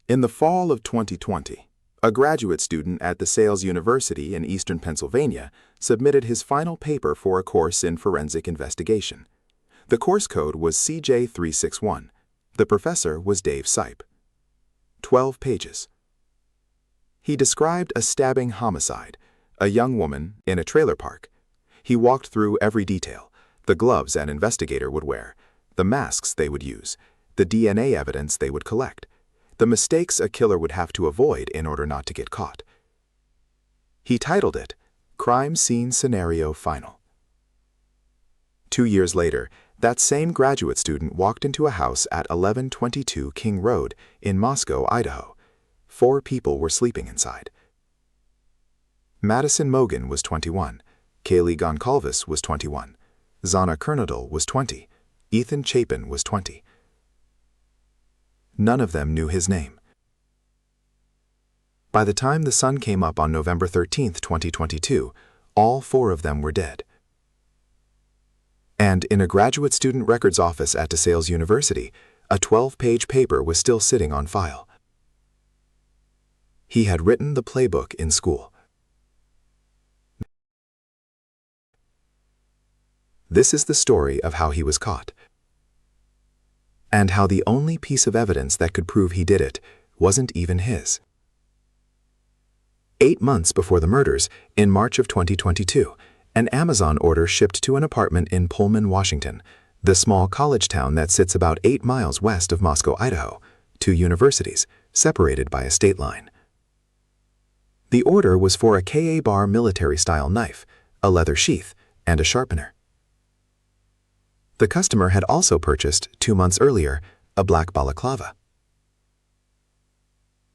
In the fall of 2020, a graduate student at DeSales University in eastern Pennsylvania submitted his final paper for a course in forensic investigation. The course code was CJ361. The professor was Dave Sipe. 12 pages. He described a stabbing homicide, a young woman in a trailer park. He walked through every detail: the gloves an investigator would wear, the masks they would use, the DNA evidence they would collect, the mistakes a killer would have to avoid in order not to get caught. He titled it, Crime Scene Scenario Final. 2 years later, that same graduate student walked into a house at 1122 King Road in Moscow, Idaho. 4 people were sleeping inside. Madison Mogen was 21, Kaylee Goncalves was 21, Zana Kernodle was 20, Ethan Chapin was 20. None of them knew his name. By the time the sun came up on November 13, 2022, all 4 of them were dead. And in a graduate student records office at DeSales University, a 12-page paper was still sitting on file. He had written the playbook in school. This is the story of how he was caught, and how the only piece of evidence that could prove he did it wasn't even his. 8 months before the murders, in March of 2022, an Amazon order shipped to an apartment in Pullman, Washington, the small college town that sits about 8 miles west of Moscow, Idaho, 2 universities, separated by a state line. The order was for a Ka-bar military-style knife, a leather sheath, and a sharpener. The customer had also purchased, 2 months earlier, a black balaclava.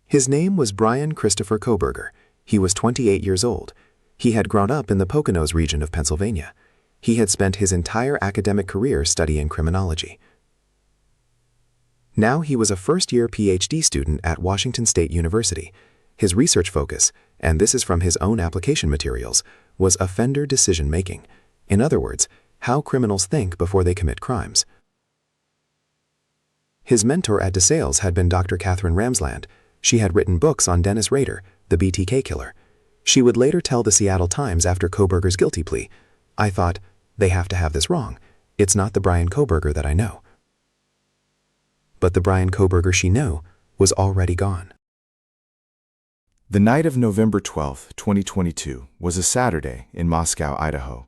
His name was Bryan Kohberger. He was 28 years old. He had grown up in the Poconos region of Pennsylvania. He had spent his entire academic career studying criminology. Now he was a first-year PhD student at Washington State University. His research focus, and this is from his own application materials, was offender decision-making. In other words, how criminals think before they commit crimes. His mentor at DeSales had been Dr. Catherine Ramsland. She had written books on Dennis Rader, the BTK killer. She would later tell the Seattle Times after Kohberger's guilty plea, "I thought, they have to have this wrong. It's not the Bryan Kohberger that I know." But the Bryan Kohberger she knew was already gone. The night of November 12, 2022, was a Saturday in Moscow, Idaho.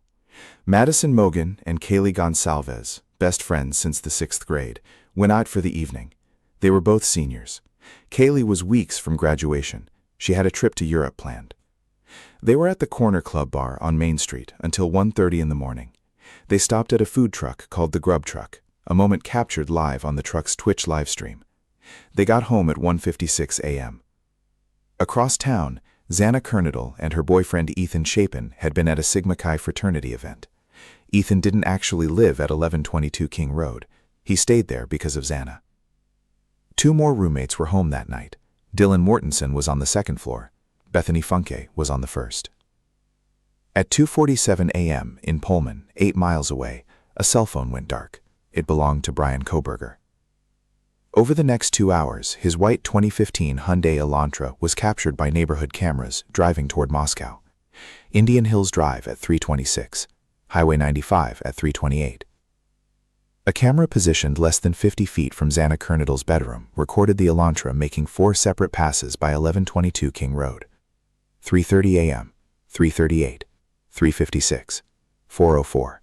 Madison Mogen and Kaylee Goncalves, best friends since the 6th grade, went out for the evening. They were both seniors. Kaylee was weeks from graduation. She had a trip to Europe planned. They were at the Corner Club bar on Main Street until 1:30 in the morning. They stopped at a food truck called the Grub Truck, a moment captured live on the truck's Twitch livestream. They got home at 1:56 a.m. Across town, Zana Kernodle and her boyfriend Ethan Chapin had been at a Sigma Chi fraternity event. Ethan didn't actually live at 1122 King Road. He stayed there because of Zana. 2 more roommates were home that night. Dylan Mortensen was on the 2nd floor. Bethany Funke was on the 1st. At 2:47 a.m. in Pullman, 8 miles away, a cell phone went dark. It belonged to Bryan Kohberger. Over the next 2 hours, his white 2015 Hyundai Elantra was captured by neighborhood cameras driving toward Moscow. Indian Hills Drive at 3:26, Highway 95 at 3:28. A camera positioned less than 50 feet from Zana Kernodle's bedroom recorded the Elantra making 4 separate passes by 1122 King Road. 3:30 a.m., 3:38, 3:56, 4:04.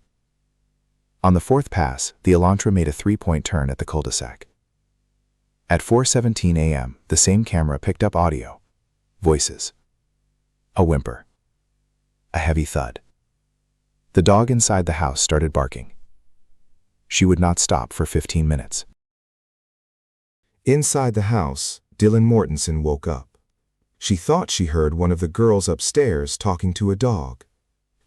On the 4th pass, the Elantra made a 3-point turn at the cul-de-sac. At 4:17 a.m., the same camera picked up audio. Voices. A whimper. A heavy thud. The dog inside the house started barking. She would not stop for 15 minutes. Inside the house, Dylan Mortensen woke up. She thought she heard one of the girls upstairs talking to a dog.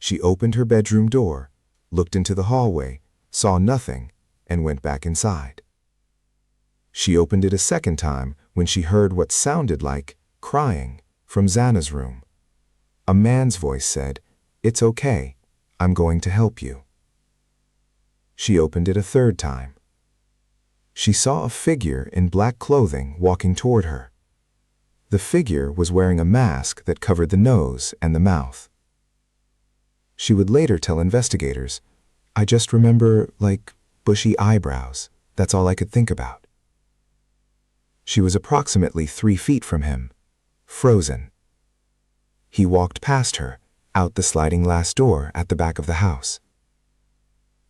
She opened her bedroom door, looked into the hallway, saw nothing, and went back inside. She opened it a second time when she heard what sounded like crying from Zana's room. A man's voice said, "It's okay, I'm going to help you." She opened it a third time. She saw a figure in black clothing walking toward her. The figure was wearing a mask that covered the nose and the mouth. She would later tell investigators, "I just remember, like, bushy eyebrows. That's all I could think about." She was approximately 3 feet from him, frozen. He walked past her, out the sliding glass door at the back of the house.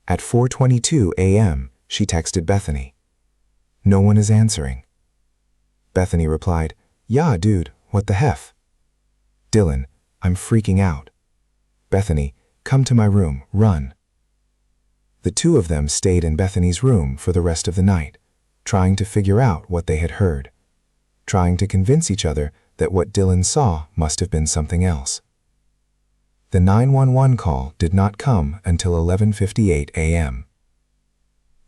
At 4:22 a.m., she texted Bethany. "No one is answering." Bethany replied, "Yeah, dude, what the hef?" Dylan, "I'm freaking out." Bethany, "Come to my room, run." The two of them stayed in Bethany's room for the rest of the night, trying to figure out what they had heard, trying to convince each other that what Dylan saw must have been something else. The 911 call did not come until 11:58 a.m.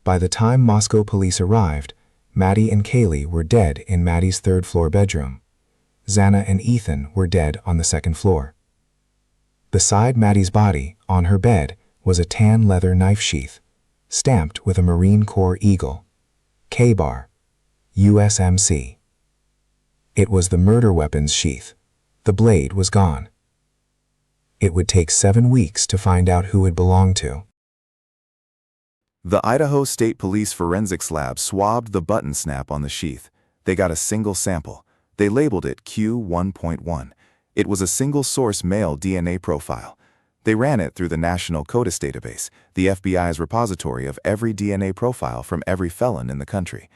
By the time Moscow police arrived, Maddie and Kaylee were dead in Maddie's third-floor bedroom. Xana and Ethan were dead on the second floor. Beside Maddie's body, on her bed, was a tan leather knife sheath, stamped with a Marine Corps eagle. K-bar, USMC. It was the murder weapon's sheath. The blade was gone. It would take 7 weeks to find out who it belonged to. The Idaho State Police Forensics Lab swabbed the button snap on the sheath. They got a single sample. They labeled it Q1.1. It was a single-source male DNA profile. They ran it through the National CODIS database, the FBI's repository of every DNA profile from every felon in the country.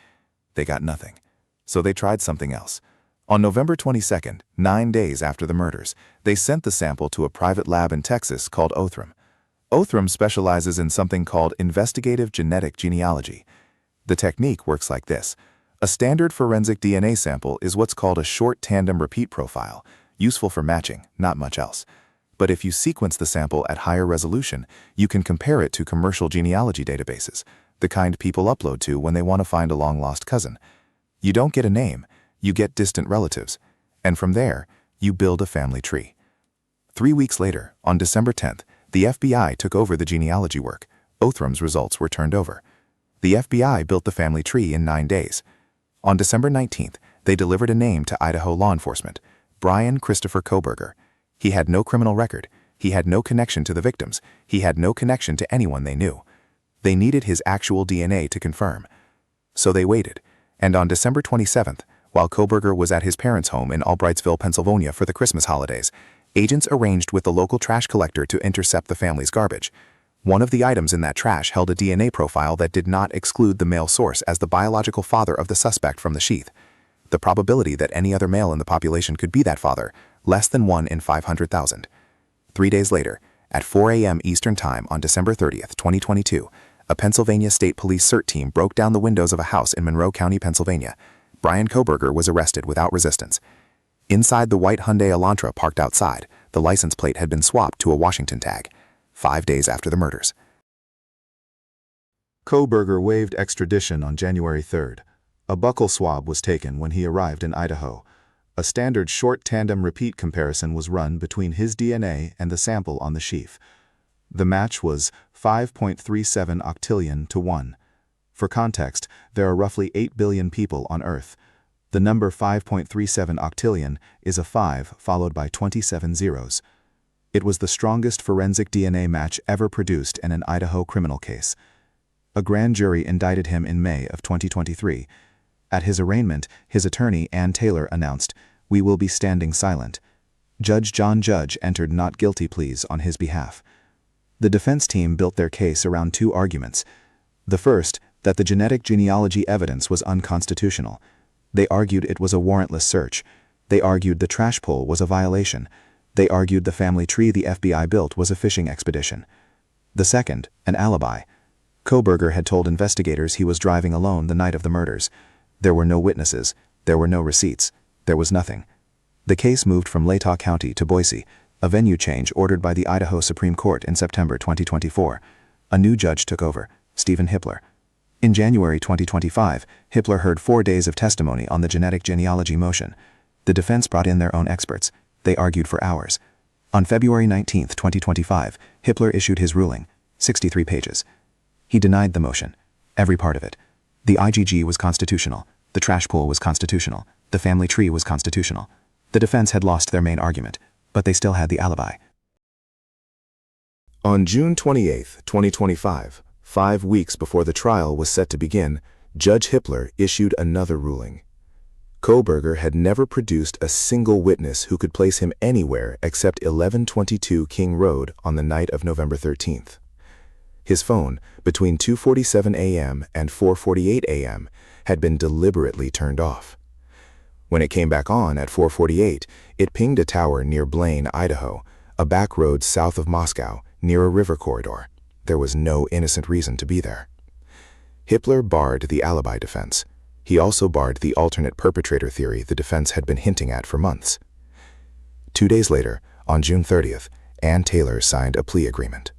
They got nothing. So they tried something else. On November 22nd, 9 days after the murders, they sent the sample to a private lab in Texas called Othram. Othram specializes in something called investigative genetic genealogy. The technique works like this. A standard forensic DNA sample is what's called a short tandem repeat profile, useful for matching, not much else. But if you sequence the sample at higher resolution, you can compare it to commercial genealogy databases, the kind people upload to when they want to find a long-lost cousin. You don't get a name, you get distant relatives, and from there, you build a family tree. 3 weeks later, on December 10th, the FBI took over the genealogy work. Othram's results were turned over. The FBI built the family tree in 9 days. On December 19th, they delivered a name to Idaho law enforcement, Bryan Kohberger. He had no criminal record. He had no connection to the victims. He had no connection to anyone they knew. They needed his actual DNA to confirm. So they waited, and on December 27th, while Kohberger was at his parents' home in Albrightsville, Pennsylvania for the Christmas holidays, agents arranged with the local trash collector to intercept the family's garbage. One of the items in that trash held a DNA profile that did not exclude the male source as the biological father of the suspect from the sheath. The probability that any other male in the population could be that father, less than 1 in 500,000. 3 days later, at 4 a.m. Eastern Time on December 30th, 2022, a Pennsylvania State Police CERT team broke down the windows of a house in Monroe County, Pennsylvania. Bryan Kohberger was arrested without resistance. Inside the white Hyundai Elantra parked outside, the license plate had been swapped to a Washington tag, 5 days after the murders. Kohberger waived extradition on January 3rd. A buccal swab was taken when he arrived in Idaho. A standard short tandem repeat comparison was run between his DNA and the sample on the sheath. The match was 5.37 octillion to 1. For context, there are roughly 8 billion people on Earth. The number 5.37 octillion is a 5 followed by 27 zeros. It was the strongest forensic DNA match ever produced in an Idaho criminal case. A grand jury indicted him in May of 2023. At his arraignment, his attorney, Ann Taylor, announced, "We will be standing silent." Judge John Judge entered not guilty pleas on his behalf. The defense team built their case around 2 arguments. The first, that the genetic genealogy evidence was unconstitutional. They argued it was a warrantless search. They argued the trash pull was a violation. They argued the family tree the FBI built was a fishing expedition. The second, an alibi. Kohberger had told investigators he was driving alone the night of the murders. There were no witnesses. There were no receipts. There was nothing. The case moved from Latah County to Boise, a venue change ordered by the Idaho Supreme Court in September 2024. A new judge took over, Stephen Hippler. In January 2025, Hippler heard 4 days of testimony on the genetic genealogy motion. The defense brought in their own experts. They argued for hours. On February 19, 2025, Hippler issued his ruling, 63 pages. He denied the motion, every part of it. The IGG was constitutional. The trash pull was constitutional. The family tree was constitutional. The defense had lost their main argument, but they still had the alibi. On June 28, 2025, 5 weeks before the trial was set to begin, Judge Hippler issued another ruling. Kohberger had never produced a single witness who could place him anywhere except 1122 King Road on the night of November 13th. His phone, between 2:47 a.m. and 4:48 a.m., had been deliberately turned off. When it came back on at 4:48, it pinged a tower near Blaine, Idaho, a back road south of Moscow, near a river corridor. There was no innocent reason to be there. Hippler barred the alibi defense. He also barred the alternate perpetrator theory the defense had been hinting at for months. 2 days later, on June 30th, Ann Taylor signed a plea agreement.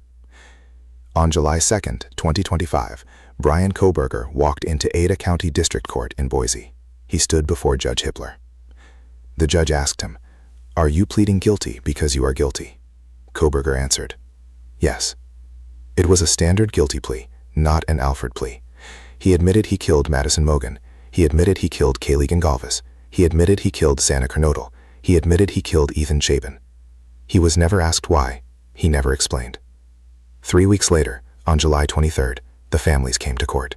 On July 2nd, 2025, Bryan Kohberger walked into Ada County District Court in Boise. He stood before Judge Hippler. The judge asked him, "Are you pleading guilty because you are guilty?" Kohberger answered, "Yes." It was a standard guilty plea, not an Alfred plea. He admitted he killed Madison Mogen. He admitted he killed Kaylee Gonsalves. He admitted he killed Santa Kernodle. He admitted he killed Ethan Chabin. He was never asked why. He never explained. 3 weeks later, on July 23rd, the families came to court.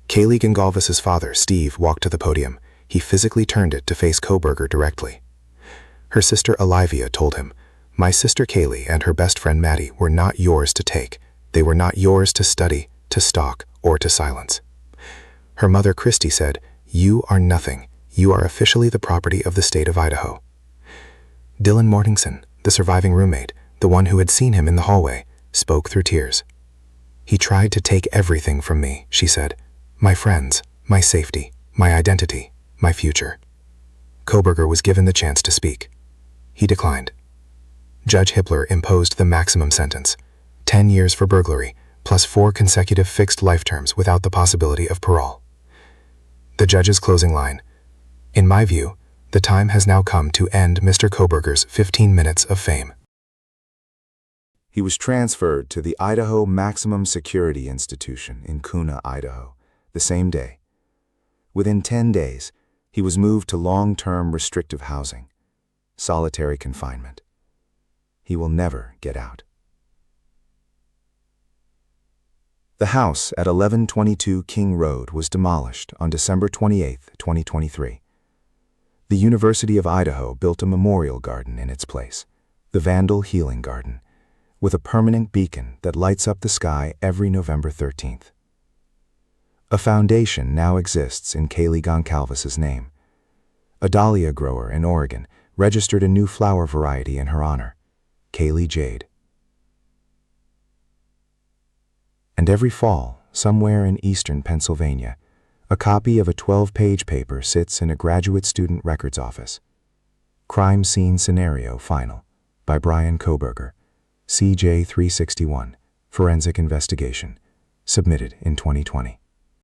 Kaylee Gonsalves' father, Steve, walked to the podium. He physically turned it to face Kohberger directly. Her sister Olivia told him, "My sister Kaylee and her best friend Maddie were not yours to take. They were not yours to study, to stalk, or to silence." Her mother Christy said, "You are nothing. You are officially the property of the state of Idaho." Dylan Mortensen, the surviving roommate, the one who had seen him in the hallway, spoke through tears. "He tried to take everything from me," she said. "My friends, my safety, my identity, my future." Kohberger was given the chance to speak. He declined. Judge Hippler imposed the maximum sentence, 10 years for burglary, plus 4 consecutive fixed life terms without the possibility of parole. The judge's closing line, "In my view, the time has now come to end Mr. Kohberger's 15 minutes of fame." He was transferred to the Idaho Maximum Security Institution in Kuna, Idaho, the same day. Within 10 days, he was moved to long-term restrictive housing, solitary confinement. He will never get out. The house at 1122 King Road was demolished on December 28, 2023. The University of Idaho built a memorial garden in its place, the Vandal Healing Garden, with a permanent beacon that lights up the sky every November 13th. A foundation now exists in Kaylee Gonsalves' name. A dahlia grower in Oregon registered a new flower variety in her honor, Kaylee Jade. And every fall, somewhere in eastern Pennsylvania, a copy of a 12-page paper sits in a graduate student records office. Crime Scene Scenario Final by Bryan Kohberger, CJ 361, Forensic Investigation, submitted in 2020.